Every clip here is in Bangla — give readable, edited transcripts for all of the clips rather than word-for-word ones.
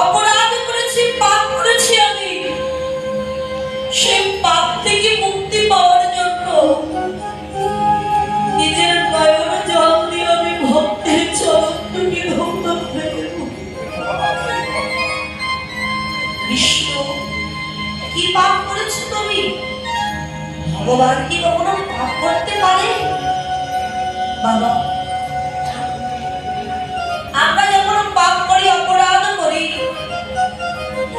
অপরাধ করেছি, পাপ করেছি আমি। সেই পাপ থেকে মুক্তি পাওয়ার জন্য নিজের নয়ন জল দিয়ে আমি ভক্তের চরণ দুটি ধন্য হয়ে গেল। কৃষ্ণ, কি পাপ করেছো তুমি? ভগবান কি কখনো পাপ করতে পারে? বাবা, আমরা যখন পাপ করি, অপরাধ করি,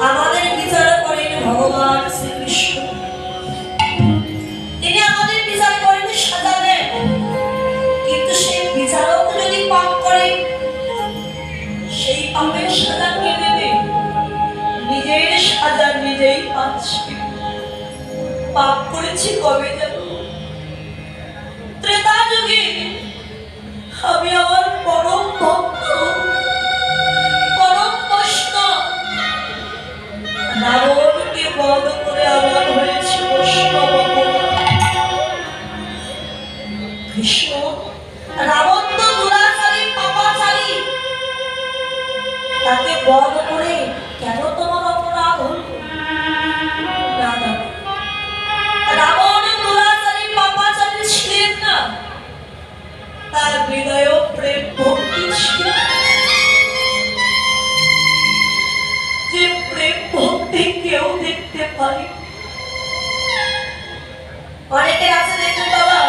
আমাদের বিচার করেন ভগবান শ্রীকৃষ্ণ। তিনি আমাদের বিচার করেন, সাজা দেন। কিন্তু সেই বিচারক যদি পাপ করে, সেই পাপের সাজা কে দেবে? নিজের সাজা নিজেই পাচ্ছি। পাপ করেছি কবে যেন? ত্রেতা যুগে আমি আমার পরম ভক্ত, পরম বৈষ্ণব রাবণকে বধ করে আমার হয়েছে বৈষ্ণব। কৃষ্ণ, রাবণ তো দুরাচারী, পাপাচারী, তাকে বধ করে কেন তোমার অপরাধ হল? না না, রাবণ দুরাচারী, পাপাচারী ছিলেন না, তার হৃদয়ে প্রেম ভক্তি ছিল। যে প্রেম ভক্তি কেউ দেখতে পায়। অনেকে আছে দেখবেন বাবা,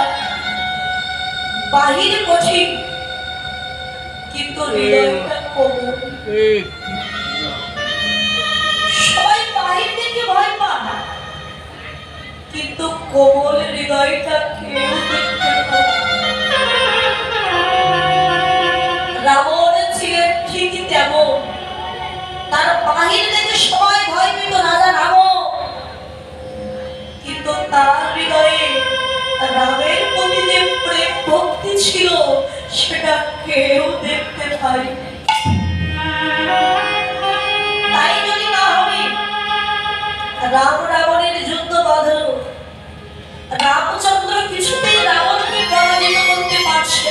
বাহির কঠিন কিন্তু হৃদয়টা কোমল। সবাই বাহির থেকে ভয় পায় কিন্তু কোমল হৃদয়টা কেউ দেখতে পায়। রাবণ ছিলেন ঠিকই তেমন, তার বাহির থেকে সবাই ভয় পেত রাজা রাবণ, কিন্তু তার হৃদয়ে রামের প্রতি যে প্রেম ভক্তি ছিল সেটা কেউ দেখতে পায়নি। তাই যদি না হবে, রাম রাবণের যুদ্ধ বাঁধল, রামচন্দ্র কিছুতেই রাবণকে পরাজিত করতে পারছে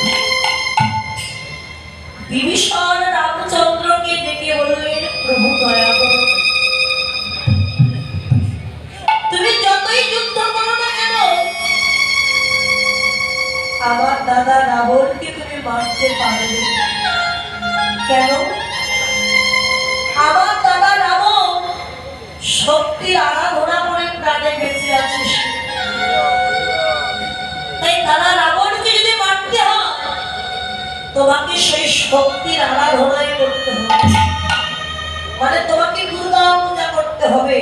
না। বিভীষণ রামচন্দ্রকে ডেকে বললেন, প্রভু দয়া করো, তুমি যতই যুদ্ধ করো না কেন, আমার দাদা রাবণকে তুমি মারতে পারবে। কেন? আমার দাদা রাবণ শক্তির আরাধনা করে প্রাণে বেঁচে আছে। তাই দাদা রাবণকে যদি মারতে হয়, তোমাকে সেই শক্তির আরাধনাই করতে হবে, মানে তোমাকে দুর্গা পূজা করতে হবে।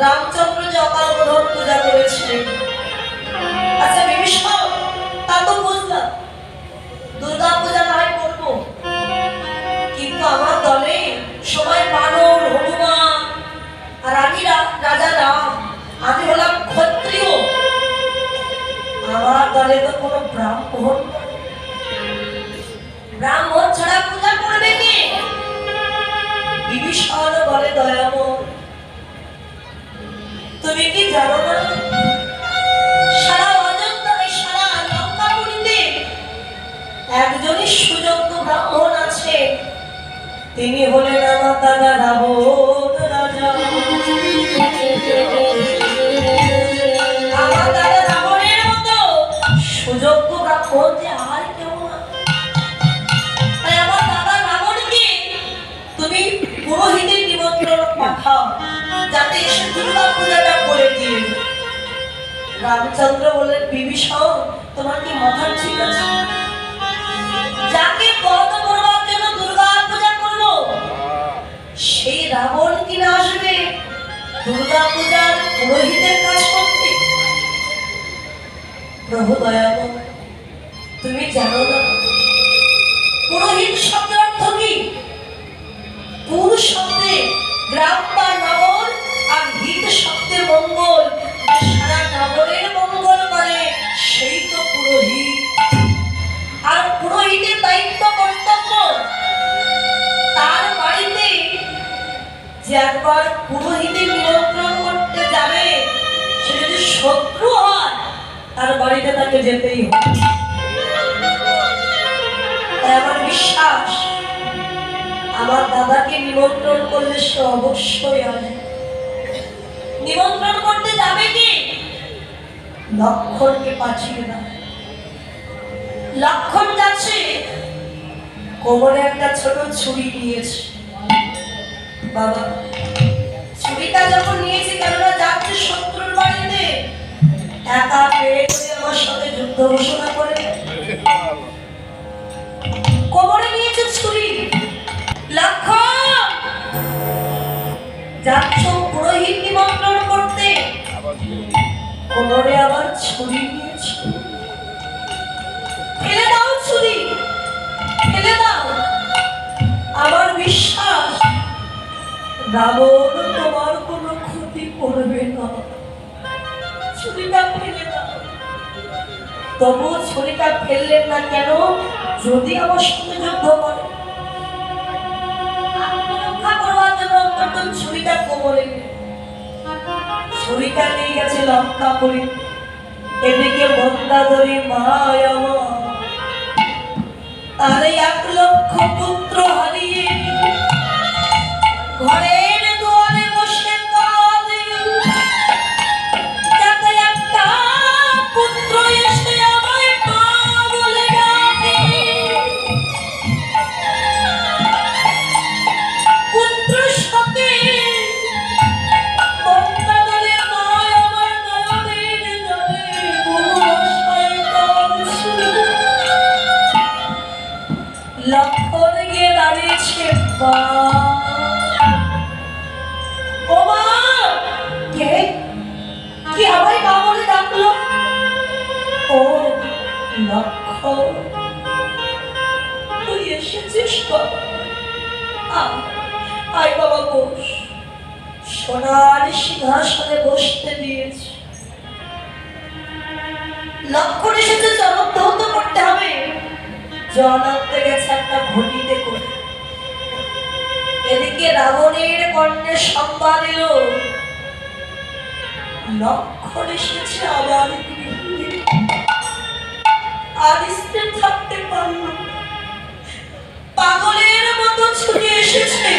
রামচন্দ্র যে অকাল বোধন পূজা করেছিলেন। আচ্ছা বিভীষণ, তা তো বুঝলাম, দুর্গা পূজা নয় করবো, কিন্তু আমার দলে সবাই বানর, হনুমান, আর আমি রাজা রাম, আমি হলাম ক্ষত্রিয়, আমার দলে তো কোনো ব্রাহ্মণ, ব্রাহ্মণ ছাড়া পূজা করবে কে? বিভীষণ বলে, দয়াময়, তুমি কি জানো না সারা অযোধ্যায়, সারা লঙ্কাপুরীতে একজনই সুযোগ্য ব্রাহ্মণ আছে, তিনি হলেন আমার দাদা রাবণ রাজা। আমার দাদা রাবণের মতো সুযোগ্য ব্রাহ্মণ যে আর কেউ না। তাই আমার দাদা রাবণকে তুমি পুরোহিতের নিমন্ত্রণ পাঠাও, যাতে এসে দুর্গা পূজাটা করে দিয়ে। রামচন্দ্র বললেন, বিভীষণ, তোমার কি মাথা ঠিক আছে? যাকে বধ করবার জন্য দুর্গা পূজা করবো, সেই রাবণ কিনা আসবে দুর্গা পূজার পুরোহিতের কাজ করতে? প্রভু দয়াময়, তুমি জানো না পুরোহিত শব্দের অর্থ কি? পুর শব্দে গ্রাম বা নগর, আর হিত তোমাকে যেতেই হবে। আমার বিশ্বাস আমার দাদাকে নিমন্ত্রণ করলে সে অবশ্যই আসবে। নিমন্ত্রণ করতে যাবে কি? লক্ষণকে পাঠিয়ে দাও। লক্ষণ যাচ্ছে, কোমরে একটা ছোট ছুরি নিয়েছে। বাবা ছুরিটা যখন নিয়েছে, কেননা যাচ্ছে শত্রুর বাড়িতে, একা পেয়ে আমার সাথে যুদ্ধ ঘোষণা করে। কোমরে নিয়েছে ছুরি। লক্ষণ যাচ্ছ পুরোহিত নিমন্ত্রণ করতে, কোমরে আবার ছুরি নিয়েছে। ফেলে দাও ছুরি, ফেলে দাও। আমার বিশ্বাস রাবণ তোমার কোনো ক্ষতি করবে না। ছুরিটা ফেলে দাও। তবু ছুরিটা ফেললেন না কেন? যদি আমার সাথে যুদ্ধ করে, রক্ষা করবার জন্য অন্তত ছুরিটা কোমরে, ছুরিটা নিয়ে গেছে লঙ্কা করে। এদিকে মন্দাদরী মা আমার তার 1 লক্ষ পুত্র হারিয়ে ঘরের দুয়ারে বসে কাঁদে, যাতে একটা পুত্র এসে আমায় মা বলে ডাকে। পুত্র শোকে মন্দাদরী মা আমার নয়নের জলে বহু কাঁদছে। লক্ষণ গিয়ে দাঁড়িয়েছে, মা ও মা। কে? কি আমায় মা বলে ডাকলো? ও লক্ষণ, তুই এসেছিস বাবা। আয় বাবা বস। সোনার সিংহাসনে বসতে দিয়েছি। লক্ষণ এসেছে, চরক ধৌত করতে হবে। জল আনতে গেছে একটা ঘটিতে করে। এদিকে রাবণের কর্ণে সংবাদ এলো, লক্ষণ এসেছে আবার। আর স্থির থাকতে পারল না, পাগলের মতো ছুটে এসেছে।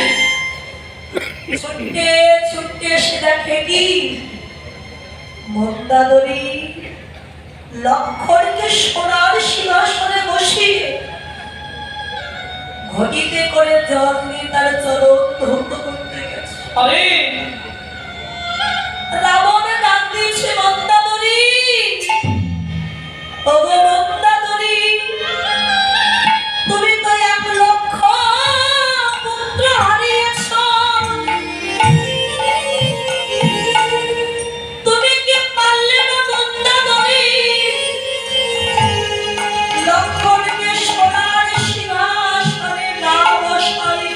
ছুটে ছুটে এসে দেখে কি মন্দাদরী লক্ষণকে সোনার সিংহাসনে বসিয়ে ঘটিতে করে জল নিয়ে তার চরণ ধৌত করতে গেছে। আরে রাবণ ডাক দিয়েছে, মন্দাদরী, ওগো মন্দাদরী, তুমি তো 1 লক্ষ পুত্র হারিয়েছ। তুমি কি পারলে না মন্দাদরী লক্ষণকে সোনার সিংহাসনে না বসালে?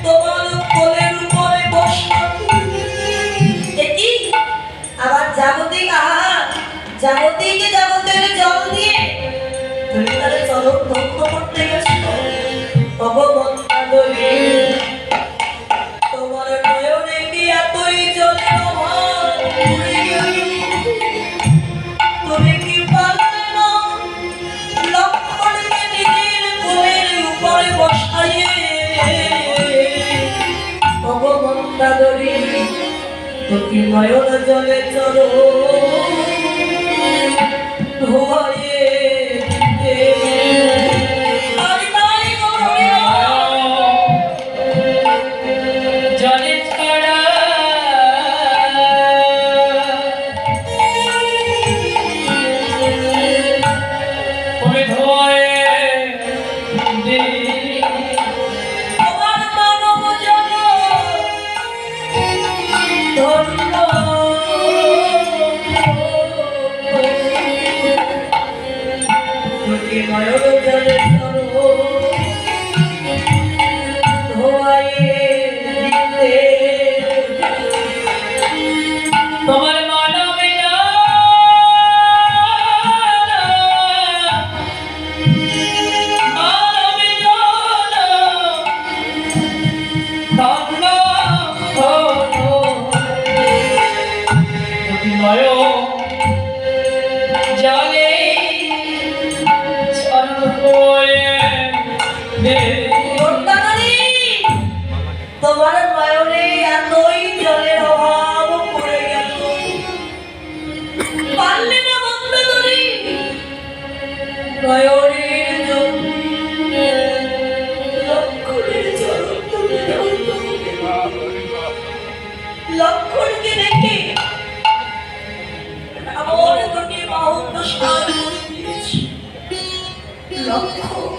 তোমার কোলের উপরে বসালে। এটি আবার জাগতিক আহার, জাগতিক জাগতের জল দিয়ে তুমি তাহলে চরক ধৌত করতে গেছো। ভগবন্তাদরী, তোমার নয়নে কি এতই জলের অভাব? তুমি কি পারলে না লক্ষণকে নিজের কোলের উপরে বসাইয়ে? ভগবন্তাদরী, তোকে নয়ন জলে চরক ধোয়াইয়ে দিতে। জলে ছাড়া তুমি ধোয়ে দে। আমার মানব জন ধন্য, তোকে নয়ন জলে চরক ধোয়াইয়ে দিতে। তোমার মানব তোমার নয়নে এতই জলের অভাব পড়ে গেল, পারলে না বন্ধ করি নয়নের জল লক্ষণের চরণ তুলে লক্ষণকে দেখে আমার দুটি বাহুন্য সাজ দিয়েছি। লক্ষণ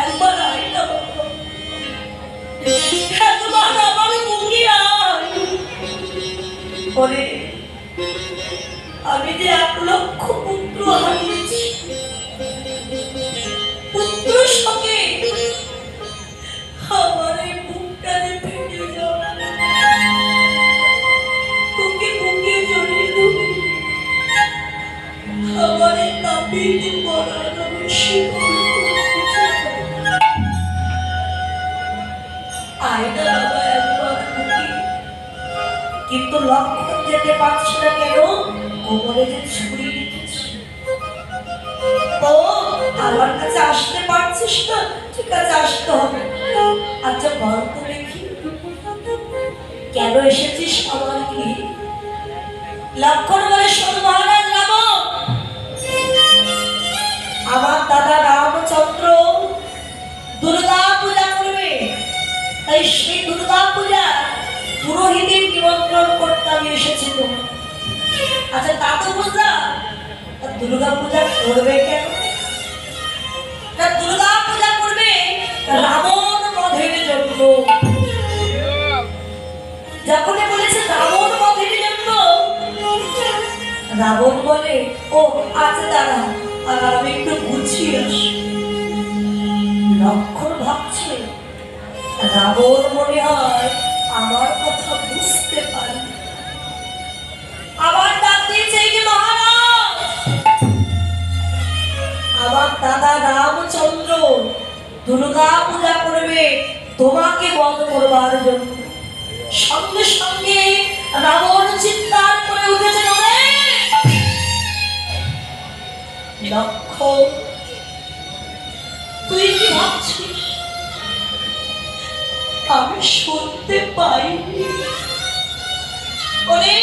একবার আইনা একবার আমার মুখে আয়। ওরে আমি যে 1 লক্ষ পুত্র হারিয়েছি, পুত্র শোকে আমার এই বুকটা যে ফেটে যাওয়া, তোকে বুকে জড়িয়ে ধরে আমার এই কাঁপিতে পড়ার আয়না বাবা একবার বুকে। কিন্তু লক্ষণ যেতে পারছি না কেন? কোমরে যে ছুরি রেখেছি। ও আমার কাছে আসতে পারছিস না, ঠিক আছে আসতে হবে। আচ্ছা বল তো দেখি কেন এসেছিস আমার কি? লক্ষণ বলে শোন মহারাজ রাম, আমার দাদা রামচন্দ্র দুর্গা পূজা করবে, তাই সেই দুর্গা পূজা পুরোহিতের নিমন্ত্রণ করতে আমি এসেছি তোমার। আচ্ছা তা তো বুঝলাম, দুর্গা পূজা করবে কেন? দুর্গা পূজা করবে রাবণ বধের জন্য। যখনই বলেছে রাবণ বধের জন্য, রাবণ বলে ও আচ্ছা দাঁড়া আমি একটু গুছিয়ে আসি। লক্ষণ ভাবছে রাবণ মনে হয় আমার কথা বুঝতে পারে, আমার ডাক দিয়েছে যে মহারাজ আমার দাদা রামচন্দ্র দুর্গা পূজা করবে তোমাকে বধ করবার জন্য। সঙ্গে সঙ্গে রাবণ চিৎকার করে উঠেছে, লক্ষণ তুই কি ভাবছিস আমি শুনতে পাইনি? ওরে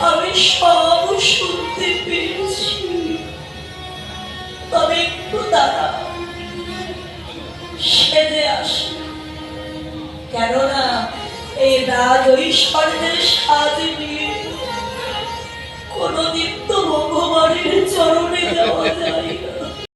আমি সব শুনতে পেয়েছি, তবে একটু দাঁড়া সেজে আসি। কেননা এই রাজ ঐশ্বর্যের সাজ নিয়ে কোনদিন তো ভগবানের চরণে যাওয়া যায় না।